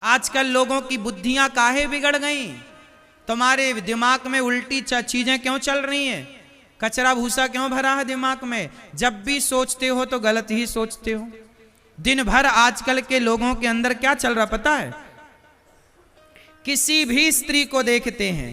आजकल लोगों की बुद्धियां काहे बिगड़ गई? तुम्हारे दिमाग में उल्टी चीजें क्यों चल रही हैं? कचरा भूसा क्यों भरा है दिमाग में? जब भी सोचते हो तो गलत ही सोचते हो। दिन भर आजकल के लोगों के अंदर क्या चल रहा पता है? किसी भी स्त्री को देखते हैं,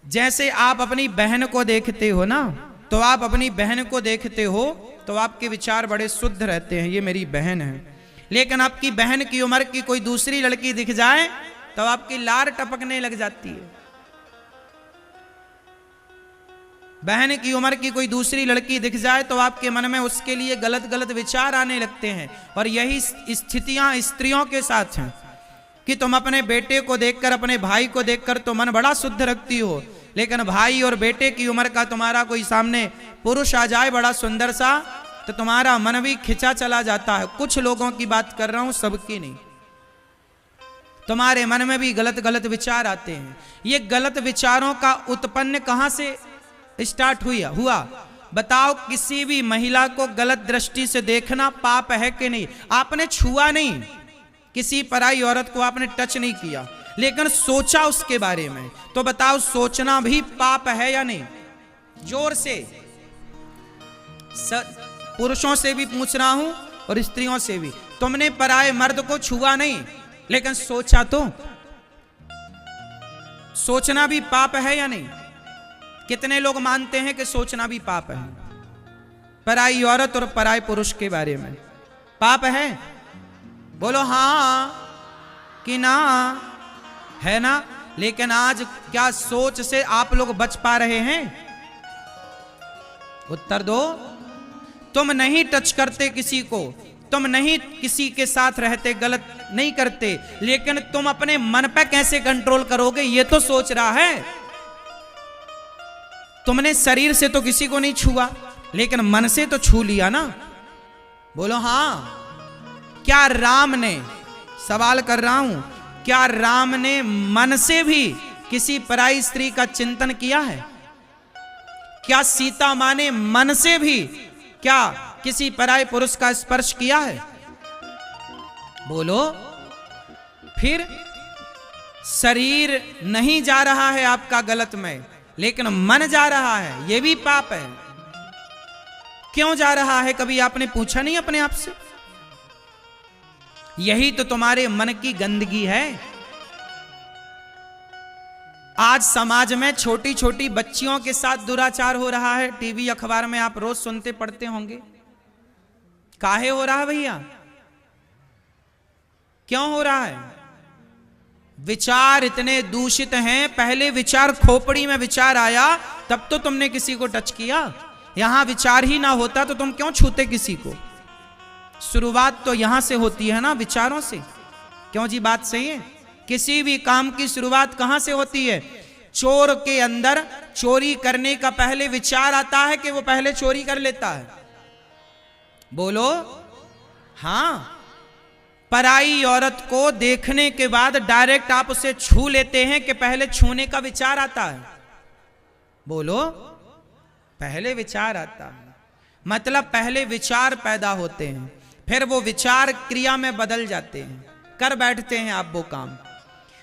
जैसे आप अपनी बहन को देखते हो ना, तो आप अपनी बहन को देखते हो तो आपके विचार बड़े शुद्ध रहते हैं, ये मेरी बहन है। लेकिन आपकी बहन की उम्र की कोई दूसरी लड़की दिख जाए तो आपकी लार टपकने लग जाती है। बहन की उम्र की कोई दूसरी लड़की दिख जाए तो आपके मन में उसके लिए गलत गलत विचार आने लगते हैं। और यही स्थितियां स्त्रियों के साथ हैं कि तुम अपने बेटे को देखकर, अपने भाई को देखकर तो मन बड़ा शुद्ध रखती हो, लेकिन भाई और बेटे की उम्र का तुम्हारा कोई सामने पुरुष आ जाए बड़ा सुंदर सा, तो तुम्हारा मन भी खिंचा चला जाता है। कुछ लोगों की बात कर रहा हूं, सबकी नहीं। तुम्हारे मन में भी गलत गलत विचार आते हैं। ये गलत विचारों का उत्पन्न कहां से स्टार्ट हुआ? बताओ, किसी भी महिला को गलत दृष्टि से देखना पाप है कि नहीं? आपने छुआ नहीं, किसी पराई औरत को आपने टच नहीं किया, लेकिन सोचा उसके बारे में, तो बताओ सोचना भी पाप है या नहीं? जोर से पुरुषों से भी पूछ रहा हूं और स्त्रियों से भी। तुमने पराये मर्द को छुआ नहीं, लेकिन सोचा तो? सोचना भी पाप है या नहीं? कितने लोग मानते हैं कि सोचना भी पाप है? पराई औरत और पराये पुरुष के बारे में पाप है? बोलो हां कि ना? है ना? लेकिन आज क्या सोच से आप लोग बच पा रहे हैं? उत्तर दो। तुम नहीं टच करते किसी को, तुम नहीं किसी के साथ रहते, गलत नहीं करते, लेकिन तुम अपने मन पे कैसे कंट्रोल करोगे ये तो सोच रहा है। तुमने शरीर से तो किसी को नहीं छुआ, लेकिन मन से तो छू लिया ना? बोलो हां। क्या राम ने, सवाल कर रहा हूं, क्या राम ने मन से भी किसी पराई स्त्री का चिंतन किया है? क्या सीता मां ने मन से भी क्या किसी पराये पुरुष का स्पर्श किया है? बोलो। फिर शरीर नहीं जा रहा है आपका गलत में, लेकिन मन जा रहा है, यह भी पाप है। क्यों जा रहा है? कभी आपने पूछा नहीं अपने आप से? यही तो तुम्हारे मन की गंदगी है। आज समाज में छोटी छोटी बच्चियों के साथ दुराचार हो रहा है। टीवी अखबार में आप रोज सुनते पढ़ते होंगे। काहे हो रहा है भैया? क्यों हो रहा है? विचार इतने दूषित हैं। पहले विचार खोपड़ी में विचार आया तब तो तुमने किसी को टच किया। यहां विचार ही ना होता तो तुम क्यों छूते किसी को? शुरुआत तो यहां से होती है ना, विचारों से। क्यों जी? बात सही है। किसी भी काम की शुरुआत कहां से होती है? चोर के अंदर चोरी करने का पहले विचार आता है कि वो पहले चोरी कर लेता है। बोलो हां। पराई औरत को देखने के बाद डायरेक्ट आप उसे छू लेते हैं कि पहले छूने का विचार आता है? बोलो। पहले विचार आता है, मतलब पहले विचार पैदा होते हैं, फिर वो विचार क्रिया में बदल जाते हैं, कर बैठते हैं आप वो काम।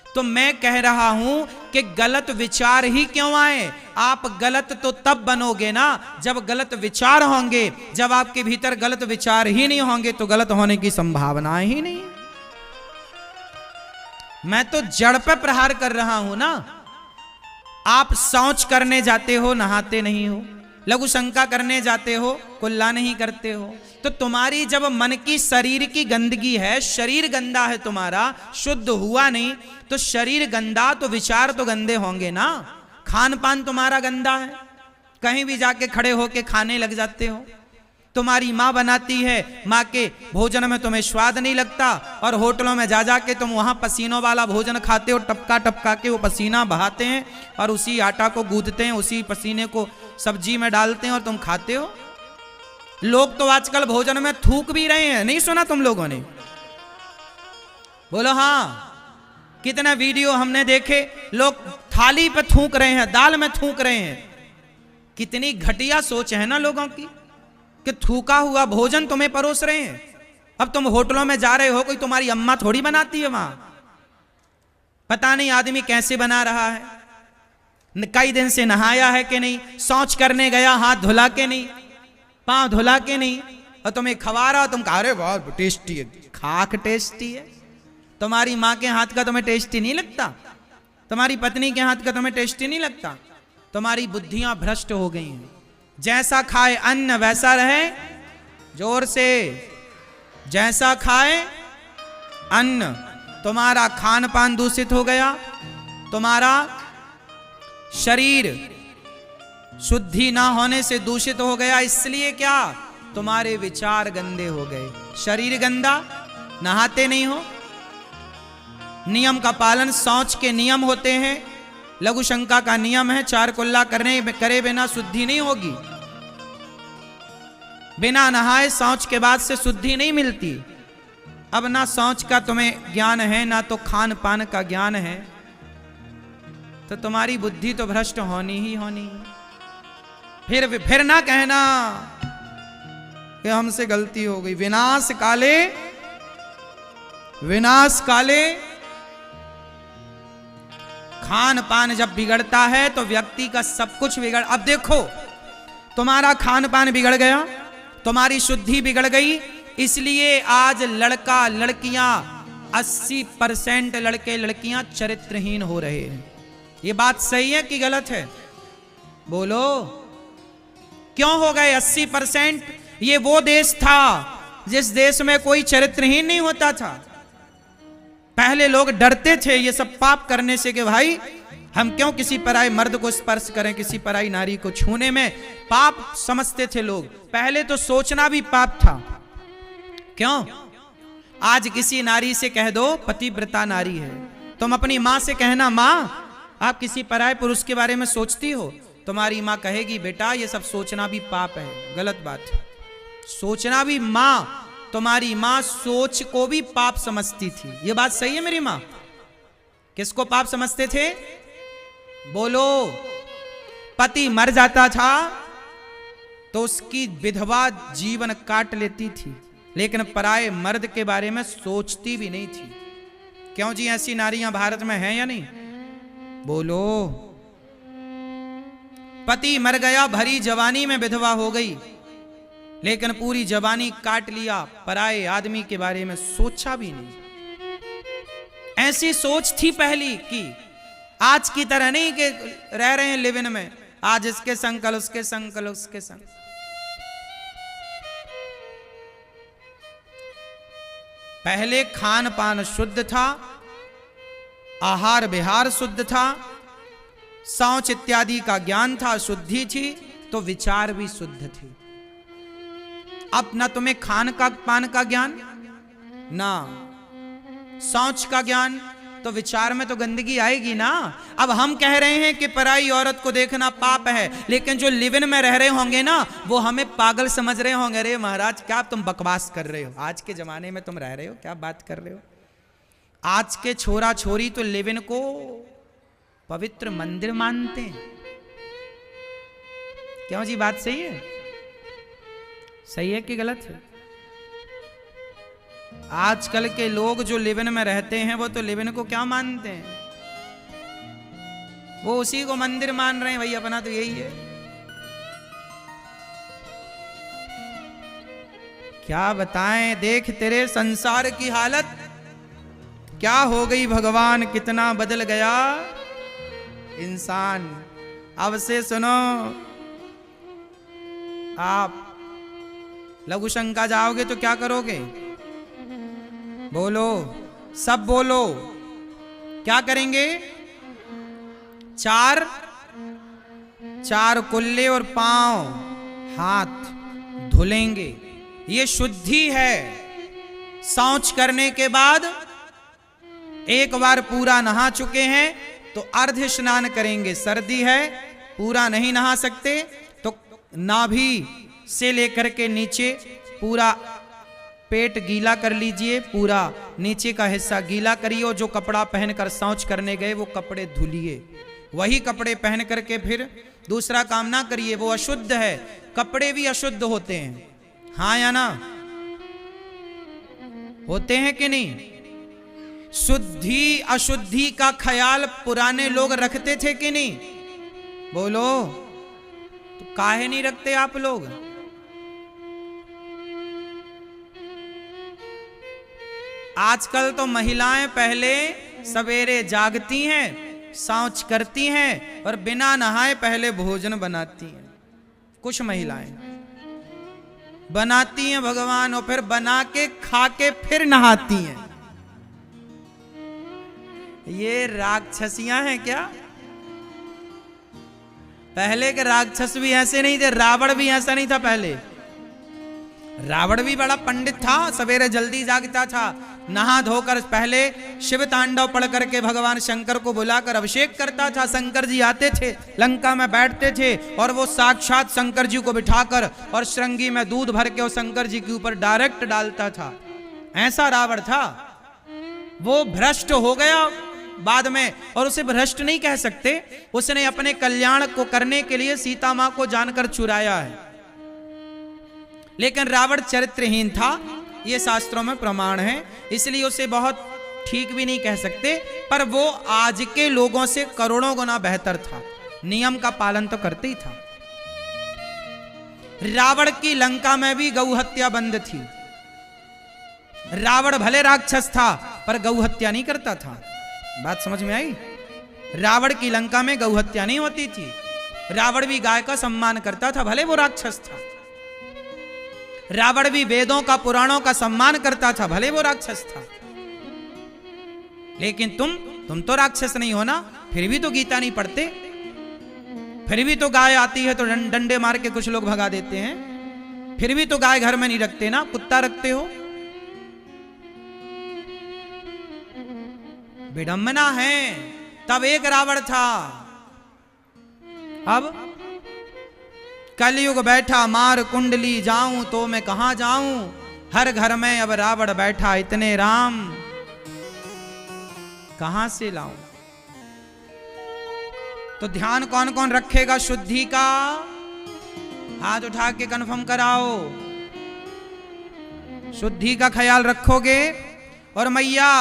तो मैं कह रहा हूं कि गलत विचार ही क्यों आए? आप गलत तो तब बनोगे ना जब गलत विचार होंगे। जब आपके भीतर गलत विचार ही नहीं होंगे तो गलत होने की संभावना ही नहीं। मैं तो जड़ पे प्रहार कर रहा हूं ना। आप शौच करने जाते हो, नहाते नहीं हो। लघु शंका करने जाते हो, कुल्ला नहीं करते हो। तो तुम्हारी जब मन की, शरीर की गंदगी है, शरीर गंदा है तुम्हारा, शुद्ध हुआ नहीं, तो शरीर गंदा तो विचार तो गंदे होंगे ना। खान पान तुम्हारा गंदा है, कहीं भी जाके खड़े होके खाने लग जाते हो। तुम्हारी माँ बनाती है, माँ के भोजन में तुम्हें स्वाद नहीं लगता, और होटलों में जा जाके तुम वहां पसीनों वाला भोजन खाते हो। टपका टपका के वो पसीना बहाते हैं और उसी आटा को गूंथते हैं, उसी पसीने को सब्जी में डालते हैं और तुम खाते हो। लोग तो आजकल भोजन में थूक भी रहे हैं, नहीं सुना तुम लोगों ने? बोलो हां। कितने वीडियो हमने देखे, लोग थाली पे थूक रहे हैं, दाल में थूक रहे हैं। कितनी घटिया सोच है ना लोगों की कि थूका हुआ भोजन तुम्हें परोस रहे हैं। अब तुम होटलों में जा रहे हो, कोई तुम्हारी अम्मा थोड़ी बनाती है वहां। पता नहीं आदमी कैसे बना रहा है, कई दिन से नहाया है कि नहीं, शौच करने गया हाथ धुला के नहीं, पांव धुला के नहीं, और तुम्हें खवा रहा, तुम कह रहे बहुत टेस्टी है। खाक टेस्टी है? तुम्हारी माँ के हाथ का तुम्हें टेस्टी नहीं लगता? तुम्हारी पत्नी के हाथ का तुम्हें टेस्टी नहीं लगता? तुम्हारी बुद्धियां भ्रष्ट हो गई हैं। जैसा खाए अन्न वैसा रहे, जोर से, जैसा खाए अन्न। तुम्हारा खान पान दूषित हो गया, तुम्हारा शरीर शुद्धि ना होने से दूषित हो गया। इसलिए क्या? तुम्हारे विचार गंदे हो गए। शरीर गंदा, नहाते नहीं हो, नियम का पालन, शौच के नियम होते हैं, लघु शंका का नियम है, चार कुल्ला करे बिना शुद्धि नहीं होगी। बिना नहाए शौच के बाद से शुद्धि नहीं मिलती। अब ना शौच का तुम्हें ज्ञान है, ना तो खान पान का ज्ञान है, तो तुम्हारी बुद्धि तो भ्रष्ट होनी ही होनी। फिर ना कहना कि हमसे गलती हो गई। विनाश काले, विनाश काले। खान पान जब बिगड़ता है तो व्यक्ति का सब कुछ बिगड़। अब देखो, तुम्हारा खान पान बिगड़ गया, तुम्हारी शुद्धि बिगड़ गई, इसलिए आज लड़का लड़कियां 80% लड़के लड़कियां चरित्रहीन हो रहे हैं। ये बात सही है कि गलत है? बोलो, क्यों हो गए 80%? ये वो देश था जिस देश में कोई चरित्रहीन नहीं होता था। पहले लोग डरते थे ये सब पाप करने से कि भाई हम क्यों किसी पराई मर्द को स्पर्श करें, किसी पराई नारी को छूने में पाप समझते थे लोग। पहले तो सोचना भी पाप था। क्यों? आज किसी नारी से कह दो पतिव्रता नारी है, तुम अपनी माँ से कहना माँ आप किसी पराये पुरुष के बारे में सोचती हो, तुम्हारी माँ कहेगी बेटा ये सब सोचना भी पाप है, गलत बात है। सोचना भी, माँ तुम्हारी माँ सोच को भी पाप समझती थी। ये बात सही है मेरी माँ? किसको पाप समझते थे? बोलो। पति मर जाता था तो उसकी विधवा जीवन काट लेती थी, लेकिन पराये मर्द के बारे में सोचती भी नहीं थी। क्यों जी, ऐसी नारियां भारत में हैं या नहीं? बोलो। पति मर गया, भरी जवानी में विधवा हो गई, लेकिन पूरी जवानी काट लिया, पराये आदमी के बारे में सोचा भी नहीं। ऐसी सोच थी पहली की, आज की तरह नहीं कि रह रहे हैं लिव इन में, आज इसके संग कल उसके संग, कल उसके संग। पहले खान पान शुद्ध था, आहार विहार शुद्ध था, शौच इत्यादि का ज्ञान था, शुद्धि थी, तो विचार भी शुद्ध थे। अब ना तुम्हें खान का पान का ज्ञान, ना शौच का ज्ञान, तो विचार में तो गंदगी आएगी ना। अब हम कह रहे हैं कि पराई औरत को देखना पाप है, लेकिन जो लिव इन में रह रहे होंगे ना वो हमें पागल समझ रहे होंगे। अरे महाराज क्या तुम बकवास कर रहे हो, आज के जमाने में तुम रह रहे हो, क्या बात कर रहे हो। आज के छोरा छोरी तो लिव इन को पवित्र मंदिर मानते हैं। क्यों जी, बात सही है? सही है कि गलत है? आजकल के लोग जो लिव इन में रहते हैं वो तो लिव इन को क्या मानते हैं? वो उसी को मंदिर मान रहे हैं। भाई अपना तो यही है। क्या बताएं, देख तेरे संसार की हालत क्या हो गई। भगवान कितना बदल गया इंसान। अब से सुनो, आप लघु शंका जाओगे तो क्या करोगे? बोलो, सब बोलो, क्या करेंगे? चार कुल्ले और पांव हाथ धुलेंगे, ये शुद्धि है। शौच करने के बाद एक बार पूरा नहा चुके हैं तो अर्ध स्नान करेंगे। सर्दी है, पूरा नहीं नहा सकते तो नाभि से लेकर के नीचे पूरा पेट गीला कर लीजिए, पूरा नीचे का हिस्सा गीला करिए, और जो कपड़ा पहनकर शौच करने गए वो कपड़े धुलिए। वही कपड़े पहन करके फिर दूसरा काम ना करिए, वो अशुद्ध है। कपड़े भी अशुद्ध होते हैं, हाँ या ना? होते हैं कि नहीं? शुद्धि अशुद्धि का ख्याल पुराने लोग रखते थे कि नहीं? बोलो, तो काहे नहीं रखते आप लोग? आजकल तो महिलाएं पहले सवेरे जागती हैं, शौच करती हैं और बिना नहाए पहले भोजन बनाती हैं। कुछ महिलाएं बनाती हैं भगवान, और फिर बना के खा के फिर नहाती हैं। ये राक्षसियां हैं क्या? पहले के राक्षस भी ऐसे नहीं थे, रावण भी ऐसा नहीं था। पहले रावण भी बड़ा पंडित था, सवेरे जल्दी जागता था, नहा धोकर पहले शिव तांडव पढ़ करके भगवान शंकर को बुलाकर अभिषेक करता था। शंकर जी आते थे, लंका में बैठते थे और वो साक्षात शंकर जी को बिठाकर और श्रृंगी में दूध भर के और शंकर जी के ऊपर डायरेक्ट डालता था। ऐसा रावण था। वो भ्रष्ट हो गया बाद में, और उसे भ्रष्ट नहीं कह सकते, उसने अपने कल्याण को करने के लिए सीता मां को जानकर चुराया है। लेकिन रावण चरित्रहीन था, ये शास्त्रों में प्रमाण है, इसलिए उसे बहुत ठीक भी नहीं कह सकते। पर वो आज के लोगों से करोड़ों गुना बेहतर था, नियम का पालन तो करते ही था। रावण की लंका में भी गौ हत्या बंद थी। रावण भले राक्षस था पर गौ हत्या नहीं करता था। बात समझ में आई? रावण की लंका में गौ हत्या नहीं होती थी। रावण भी गाय का सम्मान करता था, भले वो राक्षस था। रावण भी वेदों का पुराणों का सम्मान करता था, भले वो राक्षस था। लेकिन तुम तो राक्षस नहीं हो ना, फिर भी तो गीता नहीं पढ़ते, फिर भी तो गाय आती है तो डंडे मार के कुछ लोग भगा देते हैं, फिर भी तो गाय घर में नहीं रखते ना, कुत्ता रखते हो। विडंबना है। तब एक रावण था, अब कलयुग बैठा मार कुंडली जाऊं तो मैं कहां जाऊं, हर घर में अब रावण बैठा इतने राम कहां से लाऊं। तो ध्यान कौन कौन रखेगा शुद्धि का? हाथ उठा के कन्फर्म कराओ। शुद्धि का ख्याल रखोगे। और मैया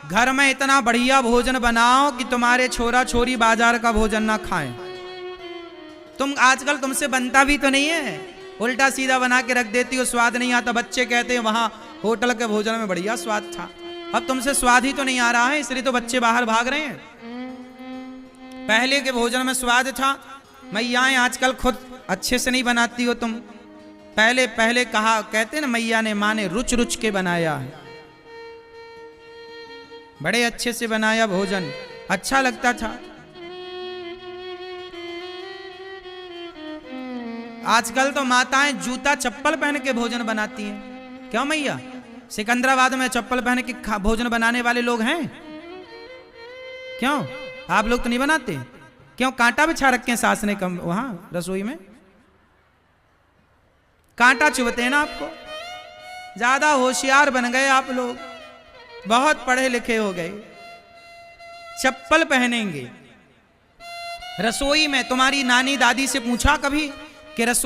घर में इतना बढ़िया भोजन बनाओ कि तुम्हारे छोरा छोरी बाजार का भोजन ना खाएं। तुम आजकल तुमसे बनता भी तो नहीं है, उल्टा सीधा बना के रख देती हो, स्वाद नहीं आता। बच्चे कहते हैं वहां होटल के भोजन में बढ़िया स्वाद था। अब तुमसे स्वाद ही तो नहीं आ रहा है, इसलिए तो बच्चे बाहर भाग रहे हैं। पहले के भोजन में स्वाद था। मैयाएं आजकल खुद अच्छे से नहीं बनाती हो तुम। पहले कहा कहते ना, मैया ने माँ ने रुच रुच के बनाया है, बड़े अच्छे से बनाया भोजन, अच्छा लगता था। आजकल तो माताएं जूता चप्पल पहन के भोजन बनाती हैं। क्यों मैया? सिकंदराबाद में चप्पल पहन के भोजन बनाने वाले लोग हैं। क्यों आप लोग तो नहीं बनाते? क्यों कांटा बिछा रखे हैं सास ने कम वहां रसोई में? कांटा चुभते हैं ना आपको। ज्यादा होशियार बन गए आप लोग, बहुत पढ़े लिखे हो गए। चप्पल पहनेंगे रसोई में। तुम्हारी नानी दादी से पूछा कभी कि रसोई